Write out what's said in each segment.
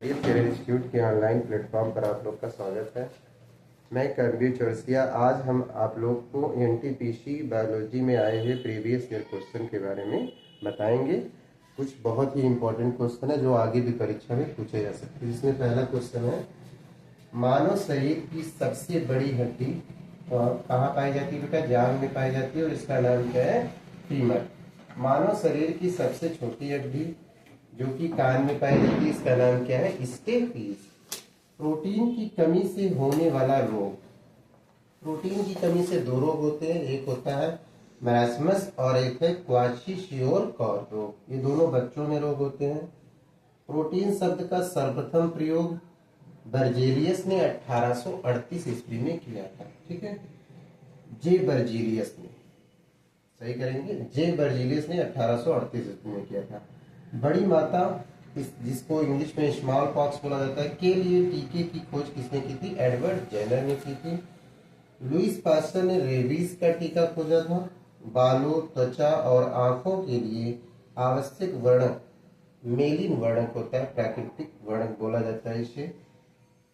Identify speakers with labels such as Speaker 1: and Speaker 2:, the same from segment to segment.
Speaker 1: Career institute के online platform पर आप लोग का स्वागत है। मैं कर्मवीर चौरसिया। आज हम आप लोग को एनटीपीसी बायोलॉजी में आए हुए प्रीवियस ईयर क्वेश्चन के बारे में बताएंगे। कुछ बहुत ही इंपॉर्टेंट क्वेश्चन है जो आगे भी परीक्षा में पूछे जा सकते हैं। जिसमें पहला क्वेश्चन है, मानव शरीर की सबसे बड़ी हड्डी कहाँ पाई जाती है बेटा? जांघ में पाई जाती है और इसका नाम क्या है? फीमर। मानव शरीर की सबसे छोटी हड्डी जो कि कान में पाई जाती है, इसका नाम क्या है? स्टेपीज। प्रोटीन की कमी से होने वाला रोग। प्रोटीन की कमी से दो रोग होते हैं, एक होता है मैरास्मस और एक है क्वाशीशियोर-कोर रोग। ये दोनों बच्चों में रोग होते हैं। प्रोटीन शब्द का सर्वप्रथम प्रयोग बर्जेलियस ने 1838 ईस्वी में किया था। ठीक है, जे बर्जेलियस ने, सही करेंगे, जे बर्जेलियस ने 1838 ईस्वी में किया था। बड़ी माता, जिसको इंग्लिश में स्मॉल पॉक्स बोला जाता है, के लिए टीके की खोज किसने की थी? एडवर्ड जेनर ने की थी। लुईस पास्टर ने रेबीज का टीका खोजा था। बालों, त्वचा और आंखों के लिए आवश्यक वर्णक मेलिन वर्णक होता है, प्राकृतिक वर्णक बोला जाता है इसे।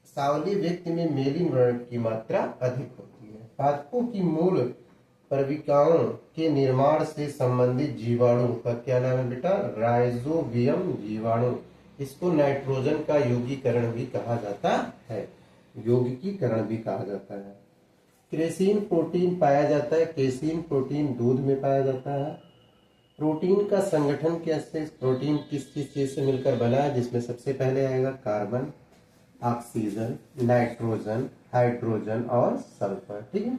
Speaker 1: सावली व्यक्ति में मेलिन वर्णक की मात्रा अधिक होती है। पादपों की मूल परविकाओं के निर्माण से संबंधित जीवाणु का क्या नाम है बेटा? राइजोबियम जीवाणु। इसको नाइट्रोजन का यौगिकीकरण भी कहा जाता है, यौगिकीकरण भी कहा जाता है। क्रेसीन प्रोटीन पाया जाता है। केसीन प्रोटीन दूध में पाया जाता है। प्रोटीन का संगठन कैसे? प्रोटीन किस चीज से मिलकर बना है? जिसमें सबसे पहले आएगा कार्बन, ऑक्सीजन, नाइट्रोजन, हाइड्रोजन और सल्फर। ठीक है।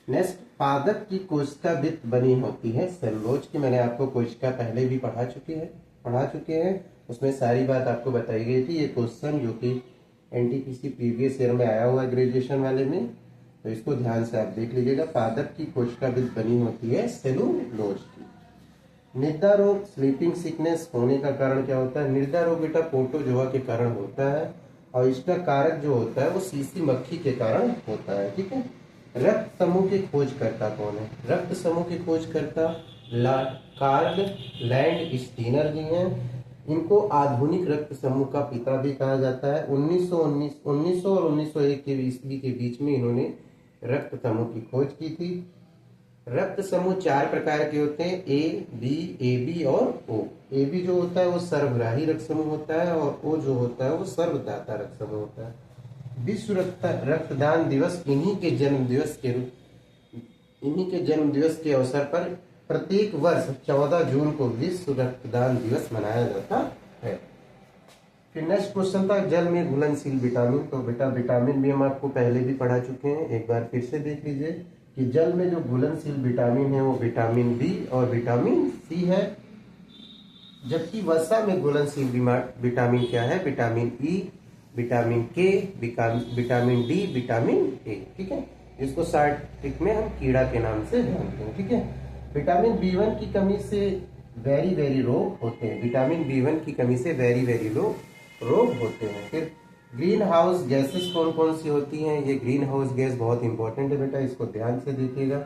Speaker 1: नेक्स्ट, पादप की कोशिका भित्ति बनी होती है सेलुलोज की। मैंने आपको कोशिका पहले भी पढ़ा चुके हैं, उसमें सारी बात आपको बताई गई थी। ये क्वेश्चन जो कि एनटीपीसी प्रीवियस ईयर में आया हुआ है ग्रेजुएशन वाले में, तो इसको ध्यान से आप देख लीजिएगा। पादप की कोशिका भित्ति बनी होती है सेलुलोज की। निद्रा रोग, स्लीपिंग सिकनेस होने का कारण क्या होता है? निद्रा रोग बेटा प्रोटोजोआ के कारण होता है और इसका कारक जो होता है वो सीसी मक्खी के कारण होता है। ठीक है। रक्त समूह के खोजकर्ता कौन है? रक्त समूह के खोजकर्ता कार्ल लैंड स्टीनर जी हैं। इनको आधुनिक रक्त समूह का पिता भी कहा जाता है। 1900 और 1901 के ईस्वी के बीच में इन्होंने रक्त समूह की खोज की थी। रक्त समूह 4 प्रकार के होते हैं, ए, बी, ए बी और ओ। ए बी जो होता है वो सर्वग्राही रक्त समूह होता है और ओ जो होता है वो सर्वदाता रक्त समूह होता है। विश्व रक्तदान दिवस इन्हीं के जन्म दिवस के अवसर पर प्रत्येक वर्ष 14 जून को विश्व रक्तदान दिवस मनाया जाता है। फिर नेक्स्ट क्वेश्चन था, जल में घुलनशील विटामिन। तो बेटा विटामिन भी हम आपको पहले भी पढ़ा चुके हैं, एक बार फिर से देख लीजिए कि जल में जो घुलनशील विटामिन है वो विटामिन बी और विटामिन सी है। जबकि वसा में घुलनशील विटामिन क्या है? विटामिन ई, विटामिन के, विटामिन डी, विटामिन ए। ठीक है, इसको साइंटिफिक में हम कीड़ा के नाम से जानते हैं। ठीक है। विटामिन B1 की कमी से वेरी रोग होते हैं। विटामिन B1 की कमी से वेरी रोग होते हैं। फिर ग्रीन हाउस गैसेस कौन कौन सी होती हैं? ये ग्रीन हाउस गैस बहुत इंपॉर्टेंट है बेटा, इसको ध्यान से देखिएगा।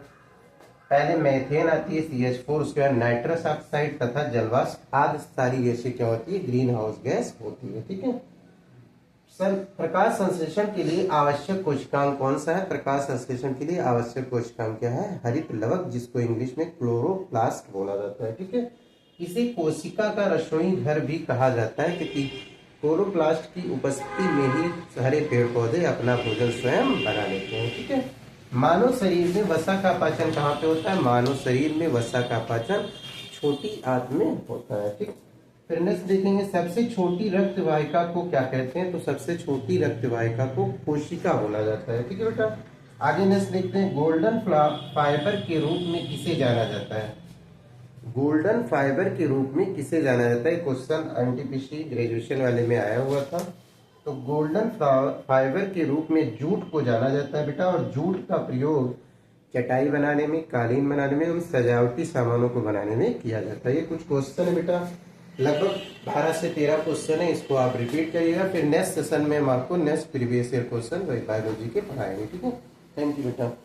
Speaker 1: पहले मेथेन आती है CH4, उसके बाद नाइट्रस ऑक्साइड तथा जलवाष्प आदि सारी गैसें क्या होती है? ग्रीन हाउस गैस होती है। ठीक है। प्रकाश संश्लेषण के लिए आवश्यक कोशिकांक कौन सा है? प्रकाश संश्लेषण के लिए आवश्यक कोशिकांक क्या है? हरित लवक, जिसको इंग्लिश में क्लोरोप्लास्ट बोला जाता है। ठीक है। इसे कोशिका का रसोई घर भी कहा जाता है क्योंकि क्लोरोप्लास्ट की उपस्थिति में ही सारे पेड़ पौधे अपना भोजन स्वयं बना लेते हैं। ठीक है। मानव शरीर में वसा का पाचन कहाँ पे होता है? मानव शरीर में वसा का पाचन छोटी आंत में होता है। ठीक। फिर नेक्स्ट देखेंगे, सबसे छोटी रक्त वाहिका को क्या कहते हैं? तो सबसे छोटी रक्त वाहिका को कोशिका बोला जाता है। ठीक है बेटा। आगे नेक्स्ट देखते हैं, गोल्डन फाइबर के रूप में किसे जाना जाता है? गोल्डन फाइबर के रूप में किसे जाना जाता है? क्वेश्चन एनटीपीसी ग्रेजुएशन वाले में आया हुआ था। तो गोल्डन फाइबर के रूप में जूट को जाना जाता है बेटा, और जूट का प्रयोग चटाई बनाने में, कालीन बनाने में और सजावटी सामानों को बनाने में किया जाता है। ये कुछ क्वेश्चन है बेटा, लगभग 12 से 13 क्वेश्चन है, इसको आप रिपीट करिएगा। फिर नेक्स्ट सेशन में हम आपको next previous year question biology के पढ़ाएंगे। ठीक है। थैंक यू बेटा।